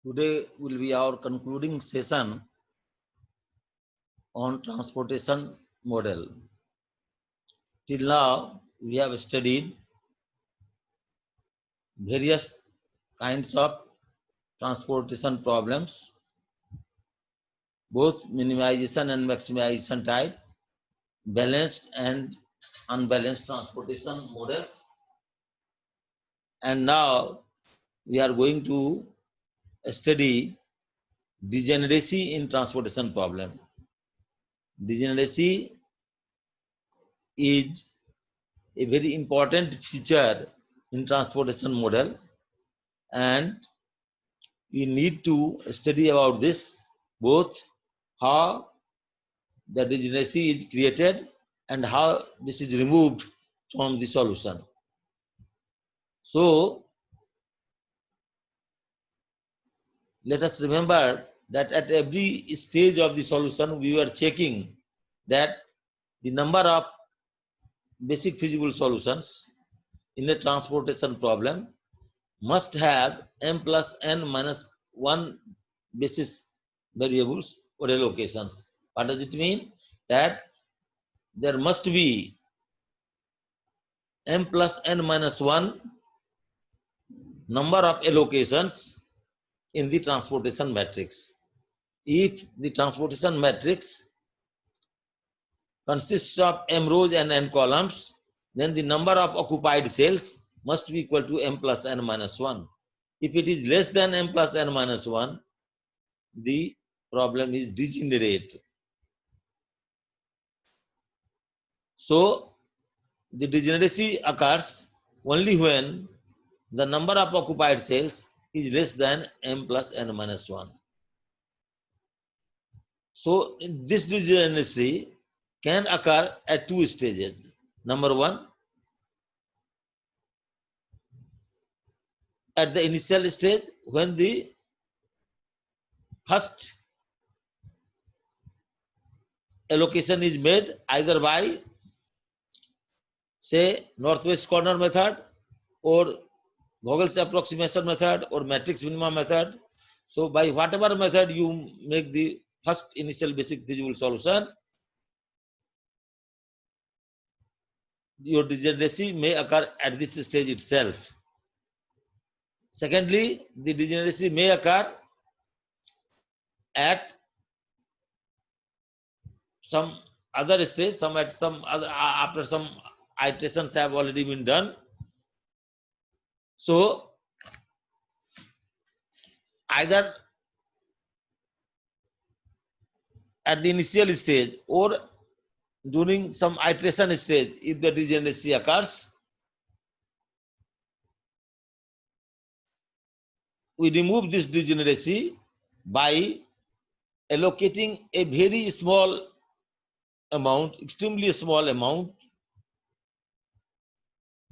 Today will be our concluding session on transportation model. Till now, we have studied various kinds of transportation problems, both minimization and maximization type, balanced and unbalanced transportation models. And now we are going to study degeneracy in transportation problem. Degeneracy is a very important feature in transportation model, and we need to study about this, both how the degeneracy is created and how this is removed from the solution. So let us remember that at every stage of the solution we were checking that the number of basic feasible solutions in the transportation problem must have m plus n minus 1 basis variables or allocations. What does it mean? That there must be m plus n minus 1 number of allocations in the transportation matrix. If the transportation matrix consists of m rows and n columns, then the number of occupied cells must be equal to m plus n minus 1. If it is less than m plus n minus 1, the problem is degenerate. So the degeneracy occurs only when the number of occupied cells is less than m plus n minus 1. So this degeneracy can occur at two stages. Number one, at the initial stage, when the first allocation is made either by, say, northwest corner method or Vogel's approximation method or matrix minima method. So by whatever method you make the first initial basic feasible solution, your degeneracy may occur at this stage itself. Secondly, the degeneracy may occur at some other stage, some at some other after some iterations have already been done. So either at the initial stage or during some iteration stage, if the degeneracy occurs, we remove this degeneracy by allocating a very small amount, extremely small amount,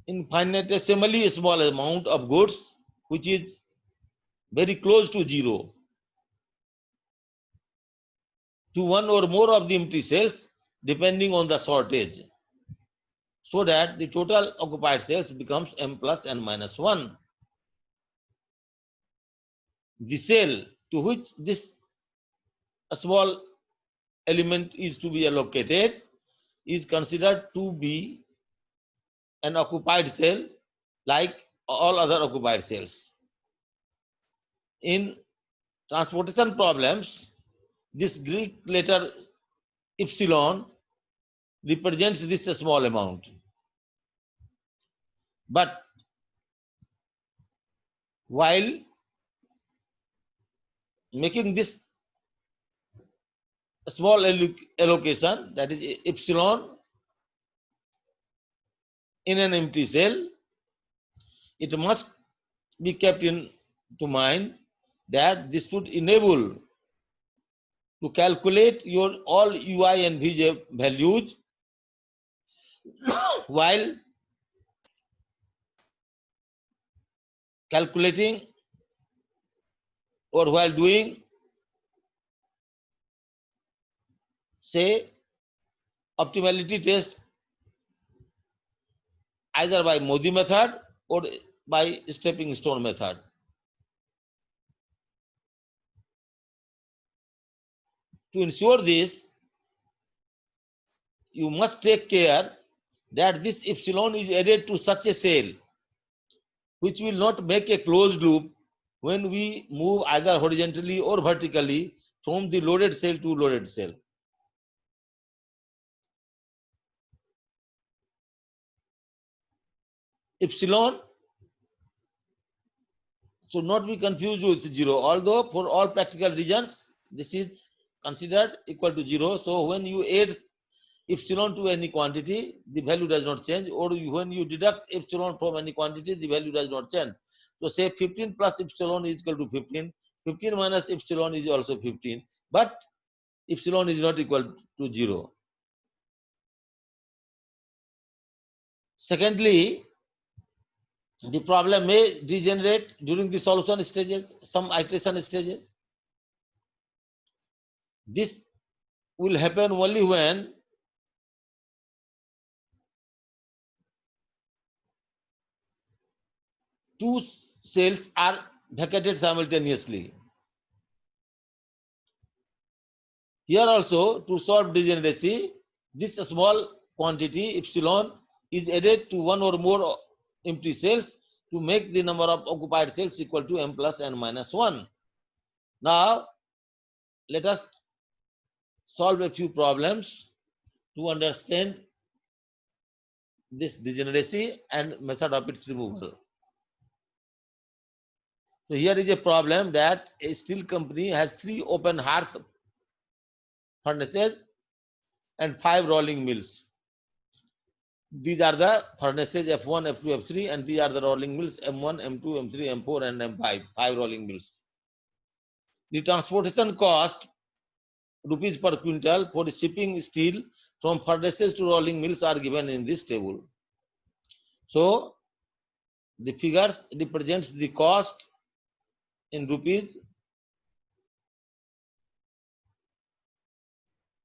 infinitesimally small amount of goods, which is very close to zero, to one or more of the empty cells, depending on the shortage, so that the total occupied cells becomes m plus n minus 1. The cell to which this small element is to be allocated is considered to be an occupied cell like all other occupied cells. In transportation problems, this Greek letter epsilon represents this small amount. But while making this small allocation, that is epsilon, in an empty cell, it must be kept in to mind that this should enable to calculate your all ui and vj values while calculating or while doing, say, optimality test either by Modi method or by stepping stone method. To ensure this, you must take care that this epsilon is added to such a cell which will not make a closed loop when we move either horizontally or vertically from the loaded cell to loaded cell. Epsilon should not be confused with 0, although for all practical reasons this is considered equal to 0. So when you add epsilon to any quantity, the value does not change, or when you deduct epsilon from any quantity, the value does not change. So say 15 plus epsilon is equal to 15, 15 minus epsilon is also 15, but epsilon is not equal to 0. Secondly, the problem may degenerate during the solution stages, some iteration stages. This will happen only when two cells are vacated simultaneously. Here also, to solve degeneracy, this small quantity epsilon is added to one or more empty cells to make the number of occupied cells equal to m plus n minus 1. Now, let us solve a few problems to understand this degeneracy and method of its removal. So here is a problem that a steel company has 3 open hearth furnaces and 5 rolling mills. These are the furnaces F1, F2, F3, and these are the rolling mills M1, M2, M3, M4, and M5, 5 rolling mills. The transportation cost rupees per quintal for shipping steel from furnaces to rolling mills are given in this table. So the figures represents the cost in rupees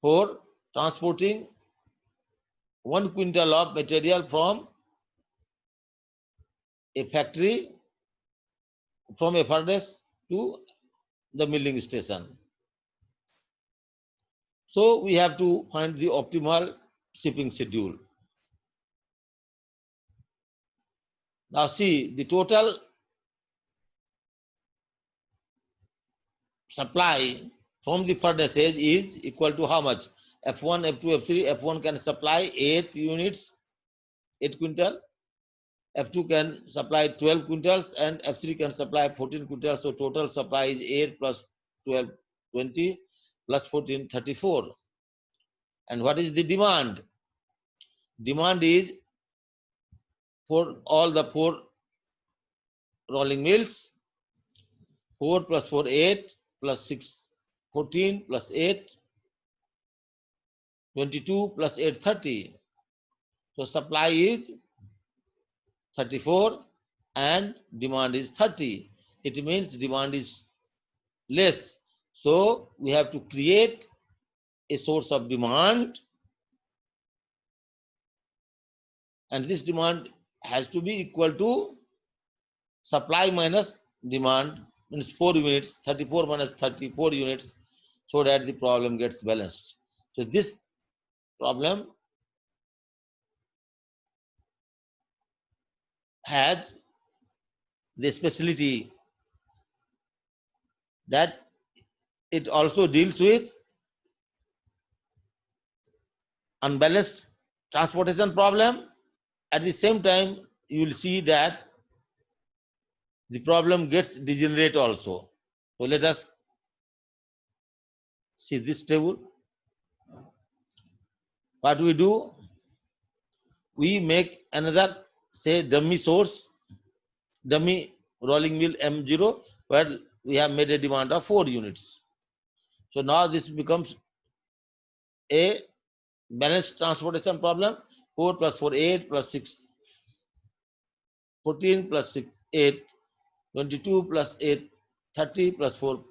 for transporting 1 quintal of material from a factory, from a furnace to the milling station. So we have to find the optimal shipping schedule. Now see, the total supply from the furnaces is equal to how much? F1, F2, F3. F1 can supply 8 units, 8 quintal. F2 can supply 12 quintals and F3 can supply 14 quintals. So total supply is 8 plus 12, 20 plus 14, 34. And what is the demand? Demand is for all the 4 rolling mills, 4 plus 4, 8 plus 6, 14 plus 8, 22 plus 8, 30. So supply is 34 and demand is 30. It means demand is less. So we have to create a source of demand, and this demand has to be equal to supply minus demand, means 4 units, 34 minus 34 units, so that the problem gets balanced. So this problem has the specialty that it also deals with unbalanced transportation problem. At the same time, you will see that the problem gets degenerate also. So let us see this table. What we do, we make another, say, dummy source, dummy rolling mill M0, where we have made a demand of 4 units. So now this becomes a balanced transportation problem. 4 plus 4, 8 plus 6, 14 plus 6, 8, 22 plus 8, 30 plus 4,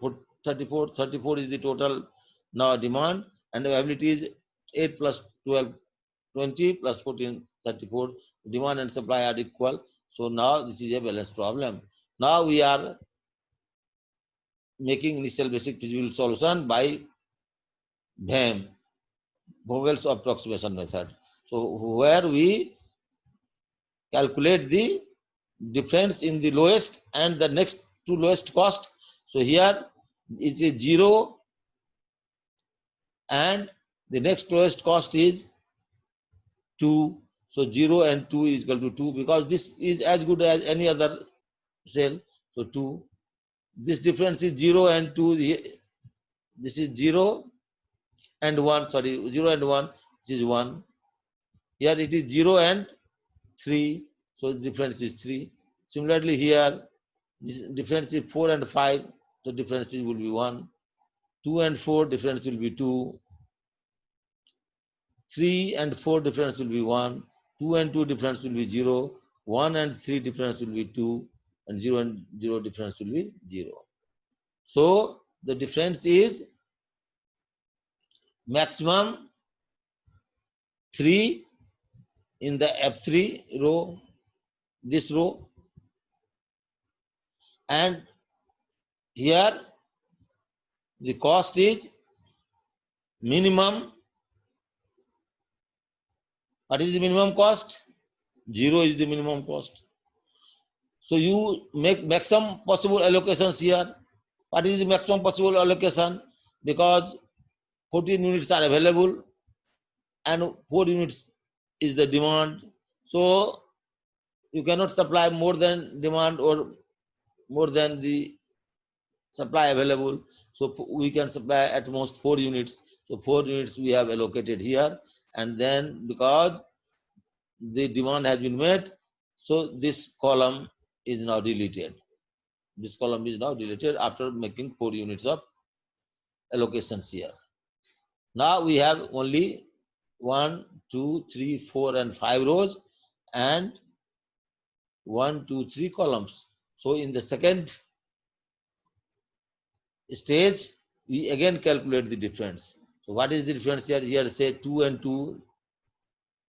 34. 34 is the total now demand, and availability is 8 plus 12, 20 plus 14, 34. Demand and supply are equal. So now this is a balanced problem. Now we are making initial basic feasible solution by BAM, Vogel's approximation method. So where we calculate the difference in the lowest and the next to lowest cost. So here it is 0 and the next lowest cost is 2. So 0 and 2 is equal to 2 because this is as good as any other cell. So 2. This difference is 0 and 2. This is 0 and 1. Sorry, 0 and 1. This is 1. Here it is 0 and 3. So the difference is 3. Similarly here, this difference is 4 and 5. So difference will be 1. 2 and 4 difference will be 2. 3 and 4 difference will be 1. 2 and 2 difference will be 0. 1 and 3 difference will be 2. And 0 and 0 difference will be 0. So the difference is maximum 3 in the F3 row, this row, and here the cost is minimum. What is the minimum cost? 0 is the minimum cost. So you make maximum possible allocations here. What is the maximum possible allocation? Because 14 units are available and 4 units is the demand. So you cannot supply more than demand or more than the supply available. So we can supply at most 4 units. So 4 units we have allocated here. And then because the demand has been met, so this column is now deleted. This column is now deleted after making 4 units of allocations here. Now we have only 1, 2, 3, 4, and 5 rows and 1, 2, 3 columns. So in the second stage, we again calculate the difference. So what is the difference here? Here say 2 and 2.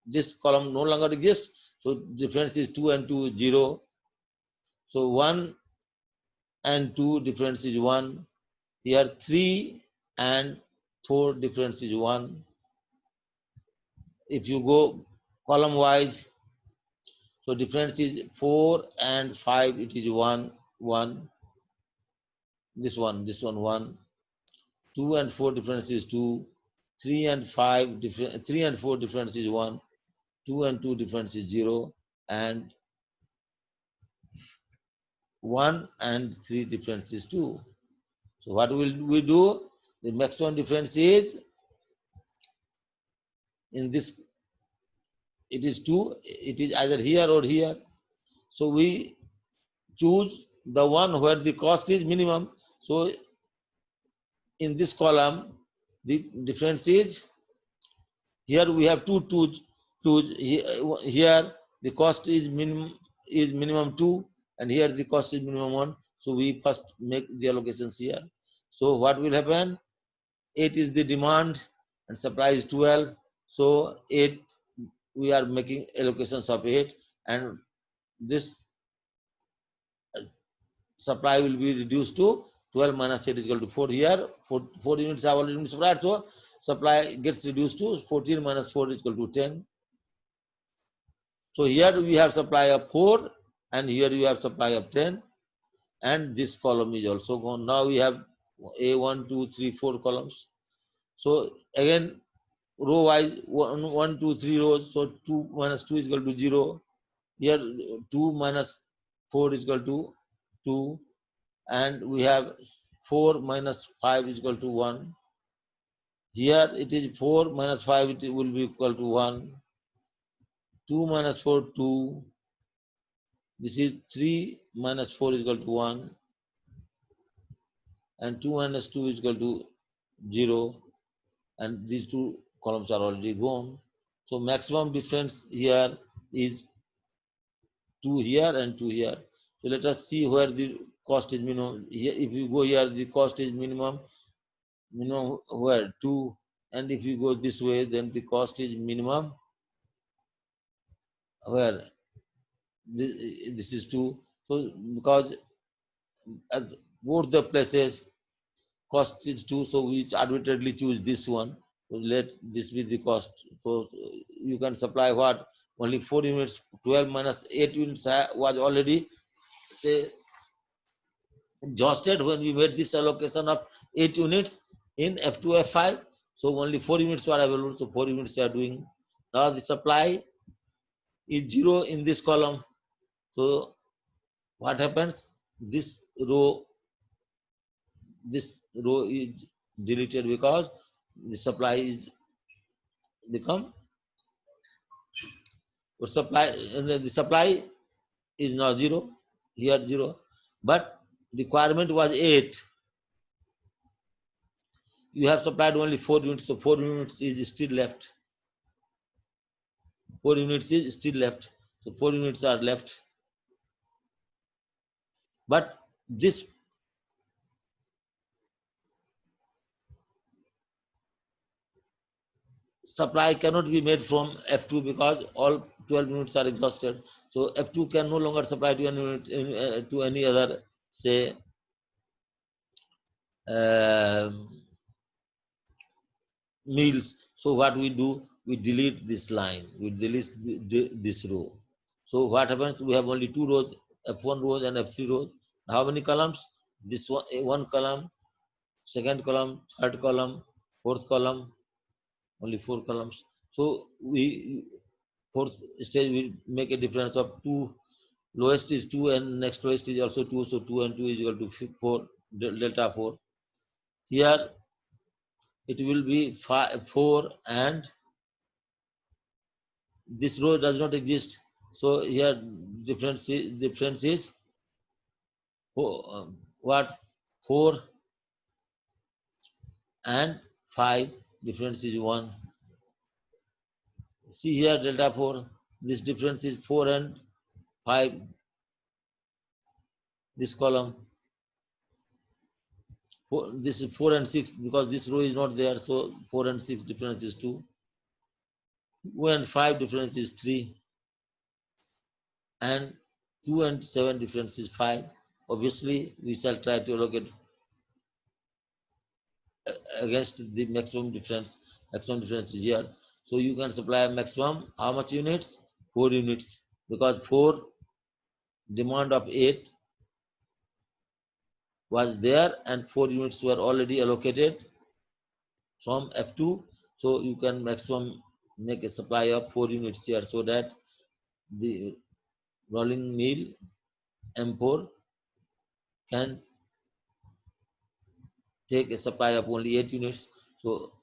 This column no longer exists. So difference is 2 and 2 0. So 1 and 2 difference is 1. Here 3 and 4 difference is 1. If you go column wise, so difference is 4 and 5, it is 1, 1. This one, 1. 2 and 4 difference is 2. 3 and 5 different, 3 and 4 difference is 1. 2 and 2 difference is 0. And 1 and 3 difference is 2. So what will we do? The maximum difference is in this, it is 2. It is either here or here. So we choose the one where the cost is minimum. So in this column, the difference is, here we have two twos. Here the cost is minimum 2, and here the cost is minimum 1. So we first make the allocations here. So what will happen? 8 is the demand and supply is 12. So 8, we are making allocations of 8, and this supply will be reduced to 12 minus 8 is equal to 4. Here 4 units have already been supplied, so supply gets reduced to 14 minus 4 is equal to 10. So here we have supply of 4 and here we have supply of 10, and this column is also gone. Now we have a 1, 2, 3, 4 columns. So again row wise 1, 2, 3 rows. So 2 minus 2 is equal to 0. Here 2 minus 4 is equal to 2, and we have 4 minus 5 is equal to 1. Here it is 4 minus 5, it will be equal to 1. 2 minus 4, 2. This is 3 minus 4 is equal to 1. And 2 minus 2 is equal to 0. And these two columns are already gone. So maximum difference here is 2 here and 2 here. So let us see where the cost is minimum. Here, if you go here, the cost is minimum where 2. And if you go this way, then the cost is minimum where this is 2. So because at both the places cost is 2, so we arbitrarily choose this one. So let this be the cost. So you can supply what? Only 4 units, 12 minus 8 units was already say exhausted when we made this allocation of 8 units in F2, F5. So only 4 units were available, so 4 units are doing. Now the supply is 0 in this column. So what happens? This row is deleted because the supply is become the supply is now 0, here 0, but requirement was 8. You have supplied only 4 units, so 4 units is still left. 4 units is still left, so 4 units are left. But this supply cannot be made from F2 because all 12 units are exhausted. So F2 can no longer supply to any unit, to any other, say, meals. So what we do, we delete this line, we delete this row. So what happens? We have only 2 rows, F1 rows and F3 rows. How many columns? This one column, second column, third column, fourth column, only 4 columns. So we fourth stage we make a difference of 2. Lowest is 2 and next lowest is also 2. So 2 and 2 is equal to 4, delta 4. Here it will be 4 and this row does not exist. So here difference is what? 4 and 5. Difference is 1. See here delta 4. This difference is 4 and 5. This column. This is 4 and 6 because this row is not there. So 4 and 6 difference is 2. 2 and 5 difference is 3. And 2 and 7 difference is 5. Obviously, we shall try to allocate against the maximum difference. Maximum difference is here. So you can supply a maximum how much units? 4 units because 4 demand of 8 was there and 4 units were already allocated from F2. So you can maximum make a supply of 4 units here so that the rolling mill M4 can take a supply of only 8 units. So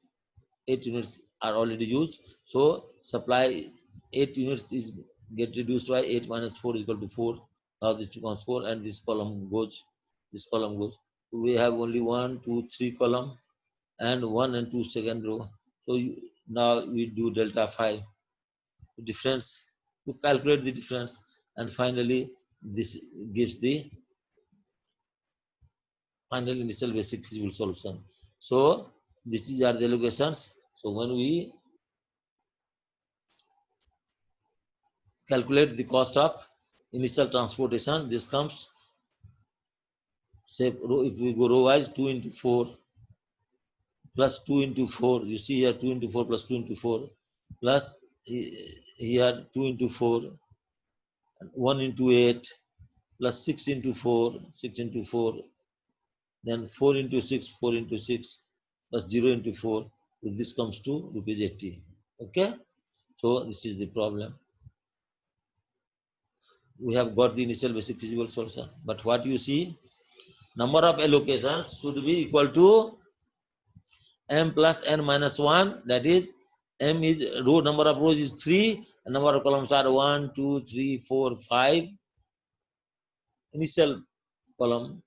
8 units are already used. So supply 8 units is get reduced by 8 minus 4 is equal to 4. Now this becomes 4 and this column goes. This column goes. So we have only 1, 2, 3 column and 1 and 2 second row. So now we do delta 5 difference to calculate the difference, and finally this gives the final initial basic feasible solution. So these are the allocations. So when we calculate the cost of initial transportation, this comes, say, if we go row wise, 2 into 4 plus 2 into 4. You see here 2 into 4 plus 2 into 4 plus here 2 into 4, 1 into 8 plus 6 into 4, 6 into 4, then 4 into 6, 4 into 6 plus 0 into 4. So this comes to rupees 80. Okay. So this is the problem. We have got the initial basic feasible solution. But what you see, number of allocations should be equal to m plus n minus 1. That is, m is row number of rows is 3, and number of columns are 1, 2, 3, 4, 5. Initial column,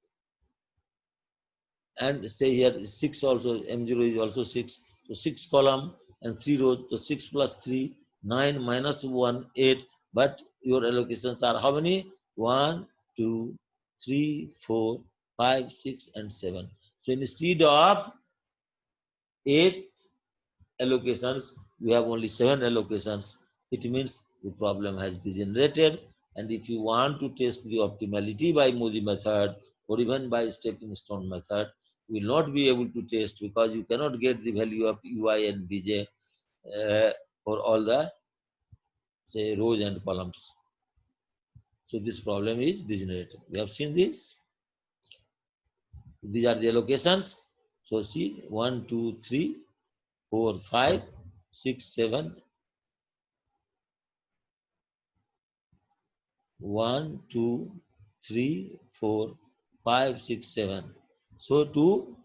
and say here 6 also, m0 is also 6. So 6 column and 3 rows. So 6 plus 3, 9 minus 1, 8. But your allocations are how many? 1, 2, 3, 4, 5, 6, and 7. So instead of 8 allocations, we have only 7 allocations. It means the problem has degenerated. And if you want to test the optimality by Modi method or even by stepping stone method, will not be able to test because you cannot get the value of ui and bj for all the say rows and columns. So this problem is degenerated. We have seen this. These are the allocations. So see 1, 2, 3, 4, 5, 6, 7. 1, 2, 3, 4, 5, 6, 7. So to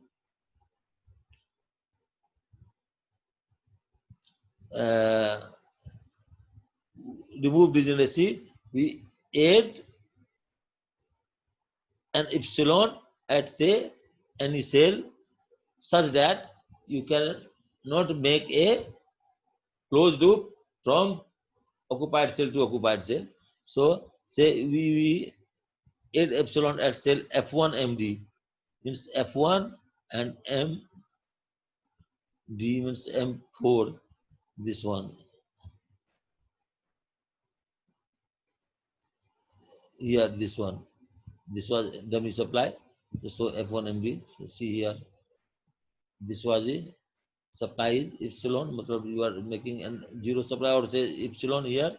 remove degeneracy, we add an epsilon at say any cell such that you can not make a closed loop from occupied cell to occupied cell. So say we add epsilon at cell F1 MD means F1 and MD means M4, this one. Here this one. This was dummy supply. So F1 MD. So see here. This was a supply is epsilon. You are making an zero supply or say epsilon here.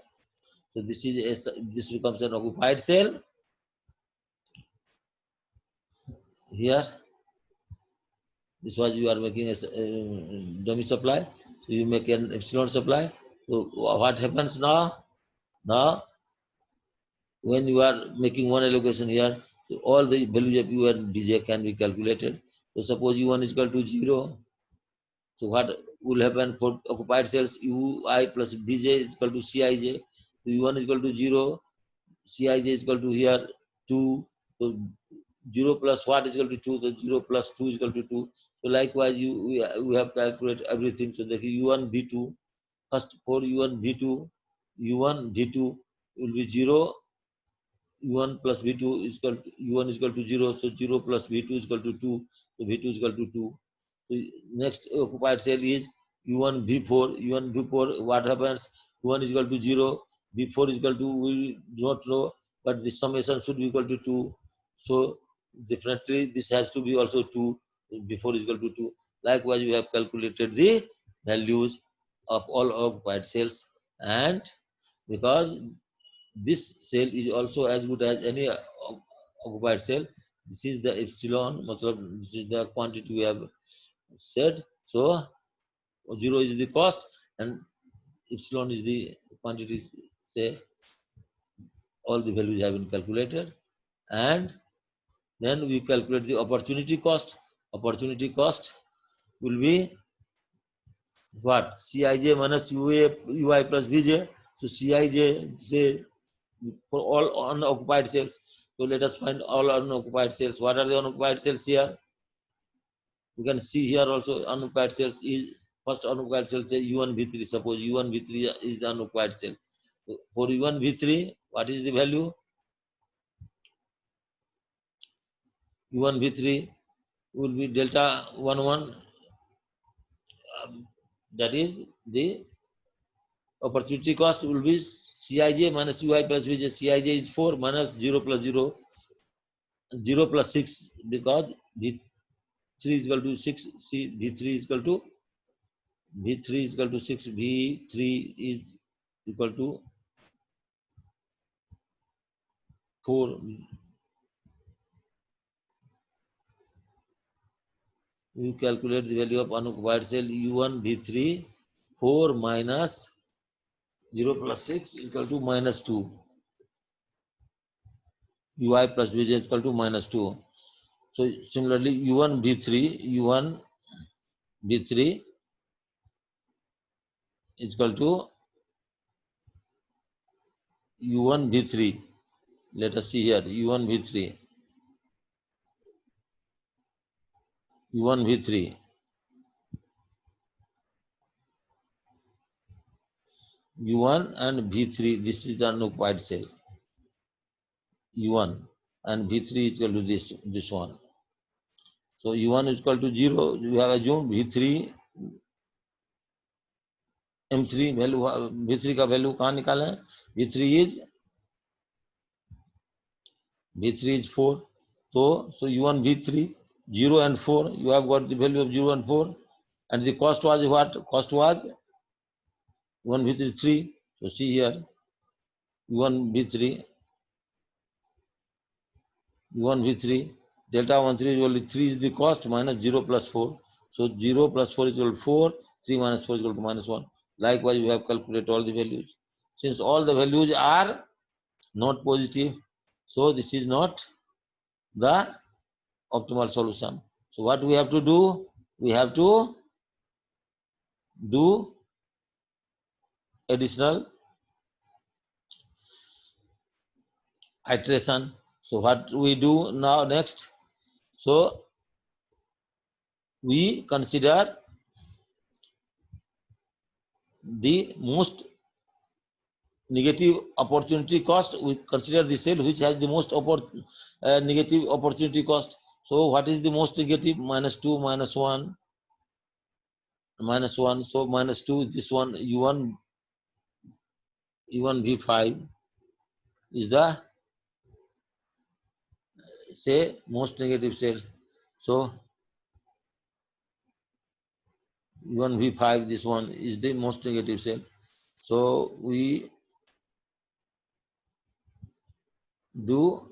So this is this becomes an occupied cell. Here, this was you are making a dummy supply. So you make an epsilon supply. So what happens now? Now, when you are making one allocation here, so all the values of U and Dj can be calculated. So suppose U1 is equal to 0. So what will happen for occupied cells? Ui plus Bj is equal to Cij. So U1 is equal to 0. Cij is equal to here 2. So 0 plus what is equal to 2? So 0 plus 2 is equal to 2. So likewise, we have calculated everything. So the U1 V2, first for U1 V2, U1 V2 will be 0. U1 plus V2 is equal to, U1 is equal to 0. So 0 plus V2 is equal to 2. So V2 is equal to 2. So next occupied cell is U1 V4. U1 V4, what happens? U1 is equal to 0. V4 is equal to, we do not know, but the summation should be equal to 2. So definitely this has to be also 2. V4 is equal to 2. Likewise, we have calculated the values of all occupied cells, and because this cell is also as good as any occupied cell, this is the epsilon, this is the quantity we have said. So 0 is the cost and epsilon is the quantity, say all the values have been calculated, and then we calculate the opportunity cost. Opportunity cost will be what? Cij minus ui plus vj. So Cij, say for all unoccupied cells. So let us find all unoccupied cells. What are the unoccupied cells here? You can see here also unoccupied cells is first unoccupied cell say U1 V3. Suppose U1 V3 is the unoccupied cell. So for U1 V3, what is the value? U1 V3 will be delta 1 that is the opportunity cost will be Cij minus ui plus vj. Cij is 4 minus 0 plus 0, 0 plus 6 because V3 is equal to 6. See, V3 is equal to 6. V3 is equal to 4. You calculate the value of unoccupied cell U1 V3. 4 minus 0 plus 6 is equal to minus 2. Ui plus Vj is equal to minus 2. So similarly, U1 V3 is equal to U1 V3. Let us see here U1 V3. U1 V3. U1 and V3, this is the unoccupied cell. U1 and V3 is equal to this one. So U1 is equal to 0. We have assumed V3 M3 value V3 का value कहाँ निकाला है? V3 is 4. So U1 V3 0 and 4. You have got the value of 0 and 4. And the cost was what? Cost was 1 V 3. So see here, 1 V 3, 1 V 3. Delta 1 3 is only 3 is the cost minus 0 plus 4. So 0 plus 4 is equal to 4. 3 minus 4 is equal to minus 1. Likewise, we have calculated all the values. Since all the values are not positive, so this is not the optimal solution. So what we have to do? We have to do additional iteration. So what we do now next? So we consider the most negative opportunity cost. We consider the cell which has the most negative opportunity cost. So what is the most negative? Minus 2, minus 1, minus 1. So minus 2, this one U1 V5 is the say most negative cell. So U1 V5, this one is the most negative cell. So we do,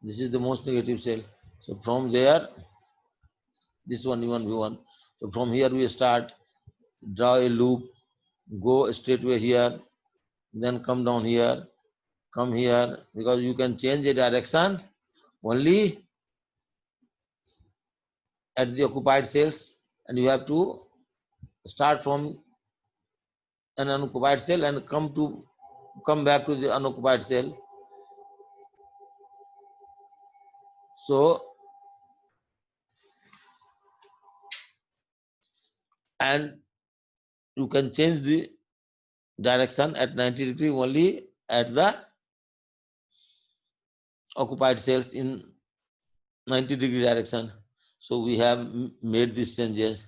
this is the most negative cell. So from there, this one U1 V1. So from here we start, draw a loop, go straight away here, then come down here, come here, because you can change the direction only at the occupied cells, and you have to start from an unoccupied cell and come back to the unoccupied cell. So, and you can change the direction at 90 degree only at the occupied cells in 90-degree direction. So we have made these changes,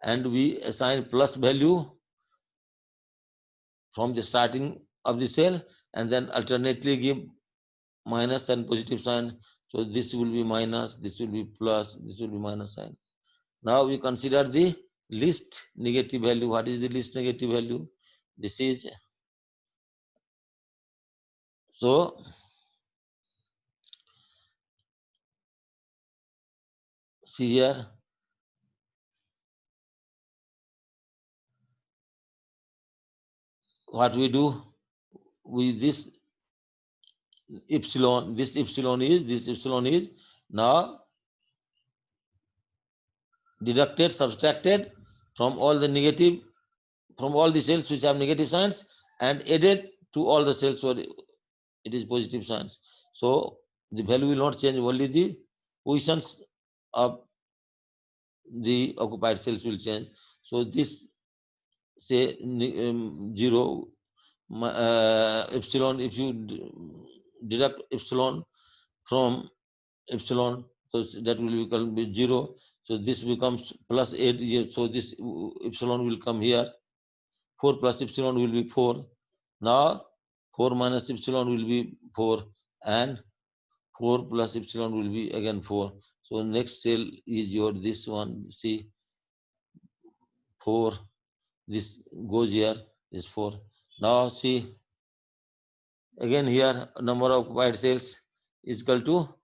and we assign plus value from the starting of the cell, and then alternately give minus and positive sign. So this will be minus, this will be plus, this will be minus sign. Now we consider the least negative value. What is the least negative value? This is, so see here, what we do with this epsilon, this epsilon is now deducted, subtracted from all the negative, from all the cells which have negative signs, and added to all the cells where it is positive signs. So the value will not change, only the positions of the occupied cells will change. So this say 0 epsilon, if you deduct epsilon from epsilon, so that will become 0. So this becomes plus 8 here. So this epsilon will come here. 4 plus epsilon will be 4. Now 4 minus epsilon will be 4, and 4 plus epsilon will be again 4. So next cell is your this one. See, 4. This goes here, is 4. Now see, again here number of occupied cells is equal to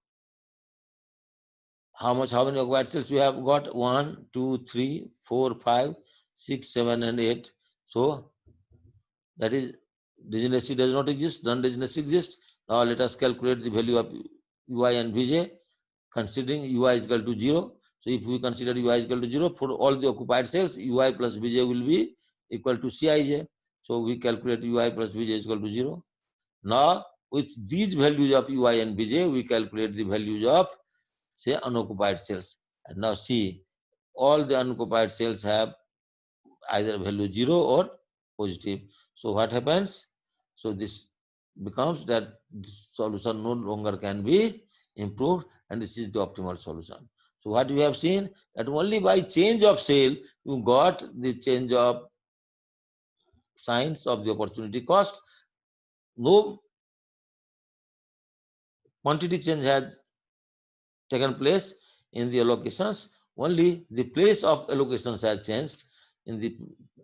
how much? How many occupied cells we have got? 1, 2, 3, 4, 5, 6, 7, and 8. So that is, degeneracy does not exist, non-degeneracy exists. Now let us calculate the value of ui and vj, considering ui is equal to 0. So if we consider ui is equal to 0 for all the occupied cells, ui plus vj will be equal to cij. So we calculate ui plus vj is equal to 0. Now with these values of ui and vj, we calculate the values of say unoccupied cells. And now see, all the unoccupied cells have either value 0 or positive. So what happens? So this becomes that this solution no longer can be improved, and this is the optimal solution. So what we have seen, that only by change of cell you got the change of signs of the opportunity cost. No quantity change has taken place in the allocations. Only the place of allocations has changed in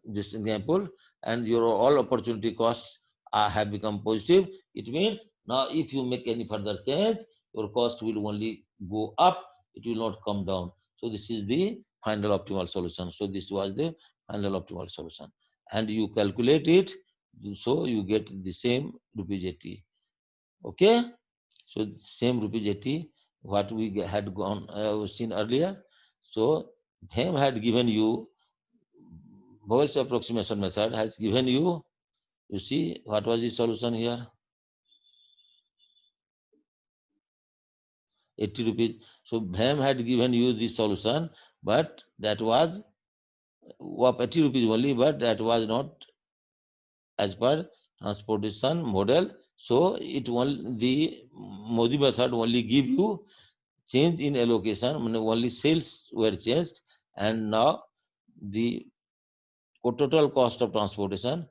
this example, and your all opportunity costs have become positive. It means now if you make any further change, your cost will only go up, it will not come down. So this is the final optimal solution. So this was the final optimal solution, and you calculate it, so you get the same rupees 80. Okay, so same rupees 80 what we had gone seen earlier. So them had given you Bowles approximation method has given you see what was the solution here? 80 rupees. So BHEM had given you the solution, but that was of 80 rupees only, but that was not as per transportation model. So it only the Modi method only give you change in allocation, only sales were changed, and now the total cost of transportation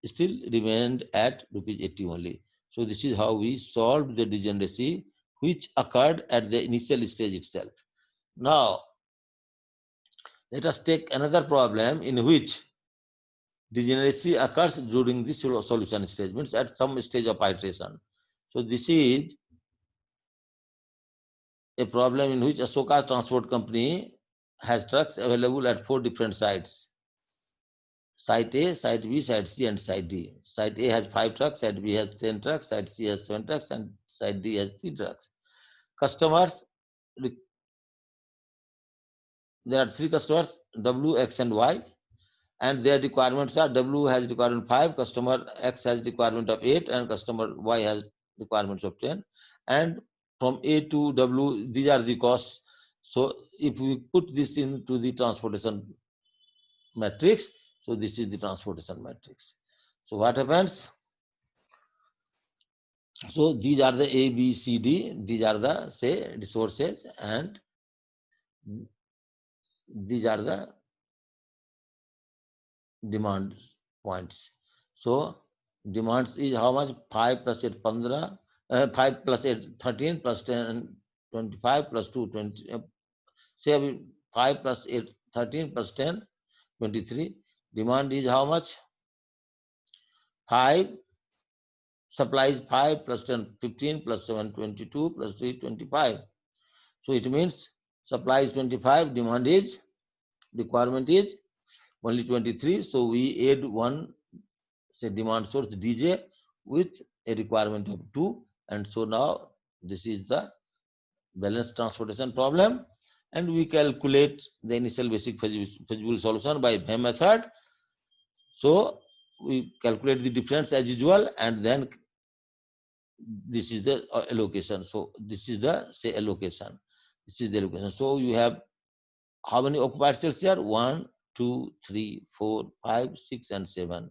still remained at rupees 80 only. So this is how we solved the degeneracy which occurred at the initial stage itself. Now, let us take another problem in which degeneracy occurs during the solution stage, means at some stage of iteration. So this is a problem in which Ashoka Transport Company has trucks available at 4 different sites. Site A, Site B, Site C, and Site D. Site A has 5 trucks, Site B has 10 trucks, Site C has 7 trucks, and Site D has 3 trucks. Customers, there are 3 customers, W, X, and Y, and their requirements are W has requirement 5, customer X has requirement of 8, and customer Y has requirements of 10. And from A to W, these are the costs. So if we put this into the transportation matrix, so this is the transportation matrix. So what happens? So these are the A, B, C, D. These are the say resources, and these are the demand points. So demands is how much? 5 plus 8, 15. 5 plus 8, 13 plus 10, 25 plus 2, 20. Say 5 plus 8, 13 plus 10, 23. Demand is how much? 5. Supply is 5 plus 10, 15 plus 7, 22 plus 3, 25. So it means supply is 25, demand is, requirement is only 23. So we add one, say, demand source DJ with a requirement of 2. And so now this is the balanced transportation problem. And we calculate the initial basic feasible solution by BHEM method. So we calculate the difference as usual, and then this is the allocation. So this is the say allocation. This is the allocation. So you have how many occupied cells here? 1, 2, 3, 4, 5, 6, and 7.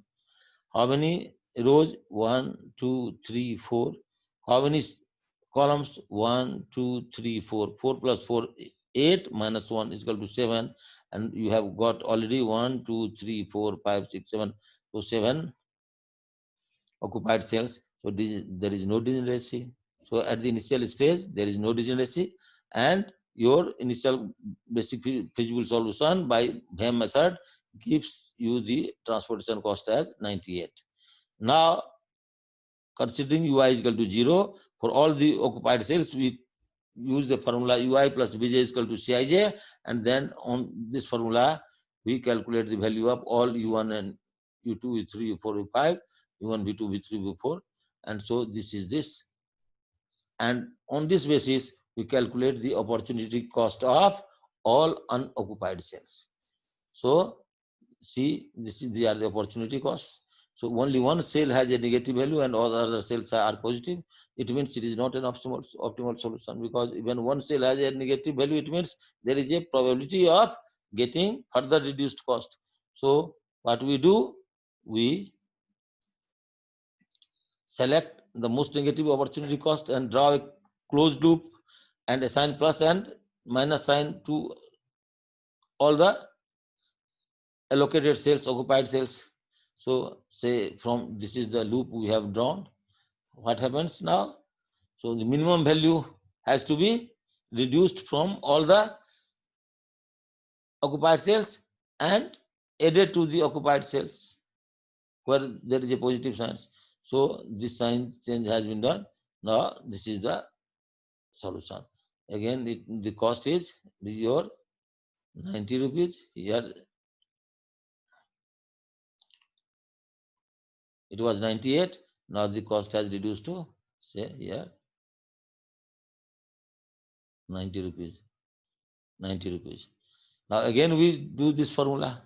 How many rows? 1, 2, 3, 4. How many columns? 1, 2, 3, 4. 4 plus 4, 8 minus 1 is equal to 7. And you have got already 1, 2, 3, 4, 5, 6, 7. So 7 occupied cells. So there is no degeneracy. So at the initial stage, there is no degeneracy, and your initial basic feasible solution by BHEM method gives you the transportation cost as 98. Now, considering ui is equal to 0, for all the occupied cells, we use the formula ui plus bj is equal to cij, and then on this formula, we calculate the value of all u1 and u2, u3, u4, u5, u1, v2, v3, v4, and so this is this. And on this basis, we calculate the opportunity cost of all unoccupied cells. So see, these are the opportunity costs. So only one cell has a negative value and all other cells are positive. It means it is not an optimal solution, because even one cell has a negative value, it means there is a probability of getting further reduced cost. So what we do, we select the most negative opportunity cost and draw a closed loop and assign plus and minus sign to all the allocated cells, occupied cells. So say from this is the loop we have drawn. What happens now? So the minimum value has to be reduced from all the occupied cells and added to the occupied cells where there is a positive sign. So this sign change has been done. Now this is the solution. Again, the cost is your 90 rupees. Here it was 98. Now the cost has reduced to, say, here 90 rupees. 90 rupees. Now again we do this formula.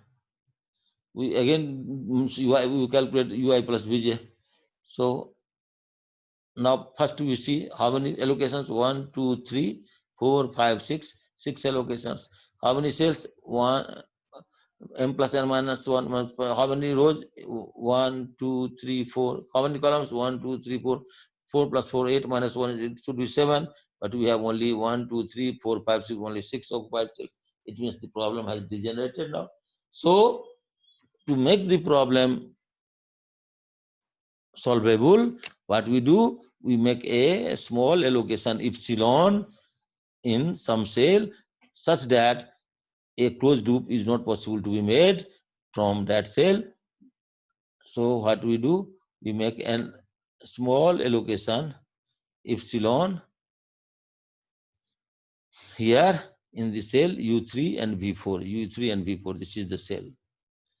We again we calculate ui plus vj. So now first we see how many allocations: 1, 2, 3, 4, 5, 6. 6 allocations. How many cells? 1 m plus n minus 1. How many rows? 1, 2, 3, 4. How many columns? 1, 2, 3, 4. 4 plus 4, 8 minus 1, it should be 7. But we have only 1, 2, 3, 4, 5, 6, only 6 occupied cells. It means the problem has degenerated now. So to make the problem solvable, what we do, we make a small allocation epsilon in some cell such that a closed loop is not possible to be made from that cell. So what we do, we make an small allocation epsilon here in the cell U3 and V4. U3 and V4, this is the cell.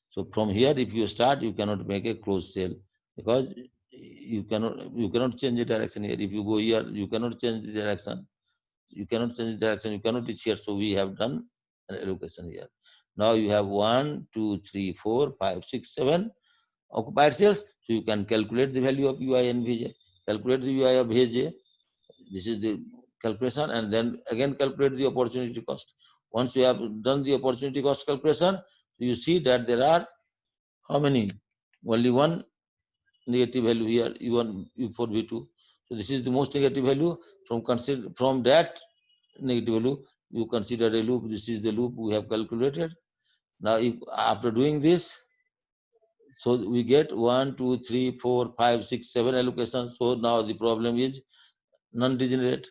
So from here, if you start, you cannot make a closed cell because you cannot change the direction here. If you go here, you cannot change the direction. You cannot change the direction. You cannot reach here. So we have done an allocation here. Now you have 1, 2, 3, 4, 5, 6, 7 occupied cells. So you can calculate the value of ui and vj. Calculate the ui of vj. This is the calculation, and then again calculate the opportunity cost. Once you have done the opportunity cost calculation, you see that there are how many? Only one negative value here, u1, u4, v2. So this is the most negative value. From that negative value, you consider a loop. This is the loop we have calculated. Now, if after doing this, so we get 1, 2, 3, 4, 5, 6, 7 allocations. So now the problem is non-degenerate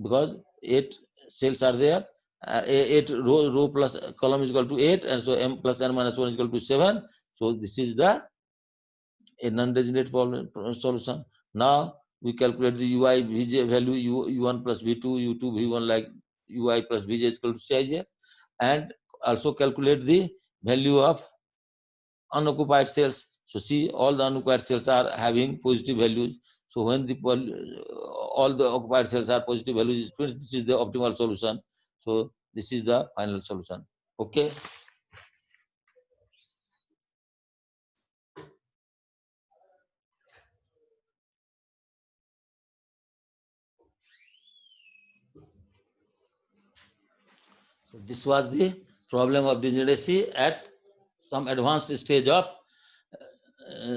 because 8 cells are there. 8 row plus column is equal to 8, and so m plus n minus 1 is equal to 7. So this is the a non-degenerate problem solution. Now we calculate the ui vj value u1 plus v2, u2 v1, like ui plus vj is equal to cij, and also calculate the value of unoccupied cells. So see, all the unoccupied cells are having positive values. So when the all the occupied cells are positive values, this is the optimal solution. So this is the final solution. Okay. So this was the problem of degeneracy at some advanced stage of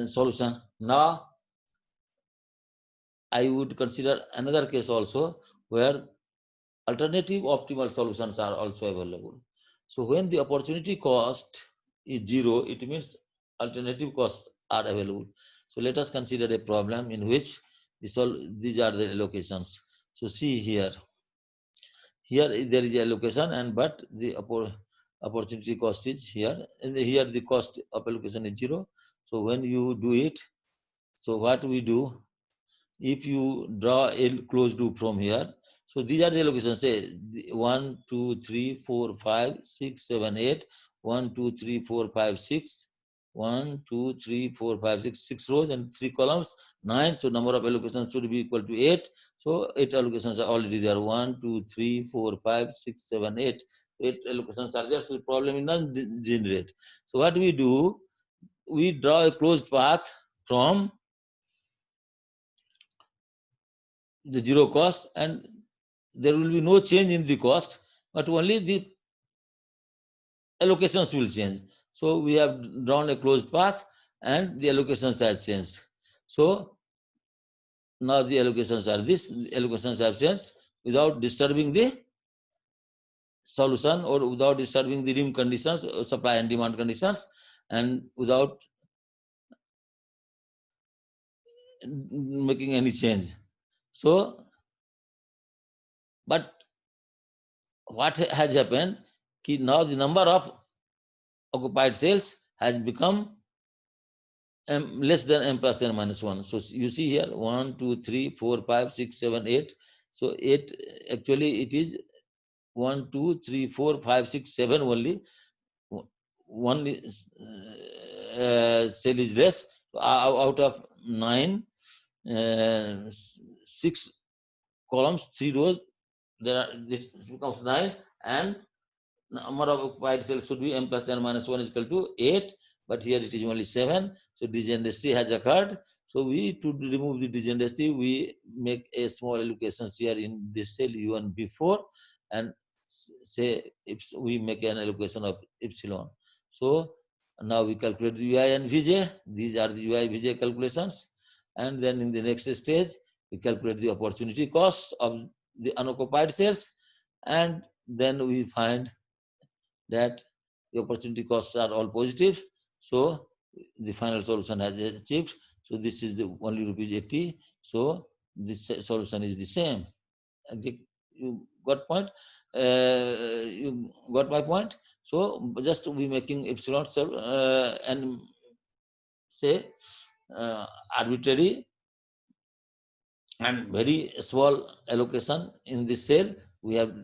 solution. Now I would consider another case also where alternative optimal solutions are also available. So when the opportunity cost is 0, it means alternative costs are available. So let us consider a problem in which these are the allocations. So see here. Here there is allocation, and but the opportunity cost is here. And here the cost of allocation is 0. So when you do it, so what we do, if you draw a closed loop from here, so these are the allocations. Say 1, 2, 3, 4, 5, 6, 7, 8. 1, 2, 3, 4, 5, 6. 1, 2, 3, 4, 5, 6. 6 rows and 3 columns. 9. So number of allocations should be equal to 8. So 8 allocations are already there. 1, 2, 3, 4, 5, 6, 7, 8. 8 allocations are there. So the problem is not generate. So what we do? We draw a closed path from the 0 cost, and there will be no change in the cost, but only the allocations will change. So we have drawn a closed path and the allocations have changed. So now the allocations are this, the allocations have changed without disturbing the solution or without disturbing the rim conditions, supply and demand conditions, and without making any change. So, but what has happened? Now the number of occupied cells has become less than m plus n minus 1. So you see here 1, 2, 3, 4, 5, 6, 7, 8. So 8 actually it is 1, 2, 3, 4, 5, 6, 7 only. One cell is less. So out of 9, 6 columns, 3 rows, this becomes 9, and number of occupied cells should be m plus n minus 1 is equal to 8, but here it is only 7. So degeneracy has occurred. So to remove the degeneracy, we make a small allocation here in this cell U1 before, and say if we make an allocation of epsilon. So now we calculate the UI and Vj. These are the UI Vj calculations. And then in the next stage, we calculate the opportunity cost of the unoccupied cells. And then we find that the opportunity costs are all positive. So the final solution has achieved. So this is the only rupees 80. So this solution is the same. You got point? You got my point? So just we making epsilon and say arbitrary and very small allocation in this cell. We have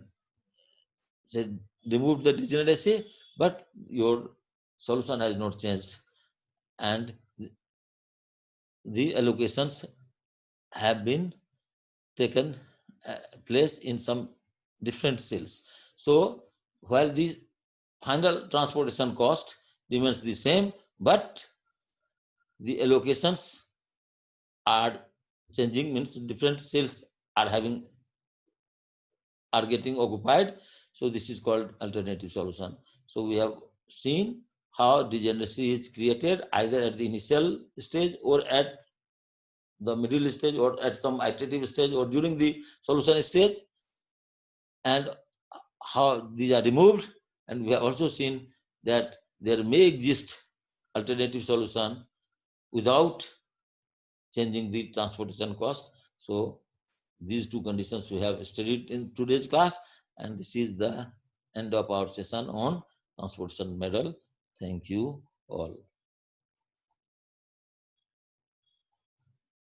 said remove the degeneracy, but your solution has not changed, and the allocations have been taken place in some different cells. So while the final transportation cost remains the same, but the allocations are changing, means different cells are getting occupied. So this is called alternative solution. So we have seen how degeneracy is created either at the initial stage or at the middle stage or at some iterative stage or during the solution stage, and how these are removed. And we have also seen that there may exist alternative solution without changing the transportation cost. So these two conditions we have studied in today's class, and this is the end of our session on transportation model. Thank you all.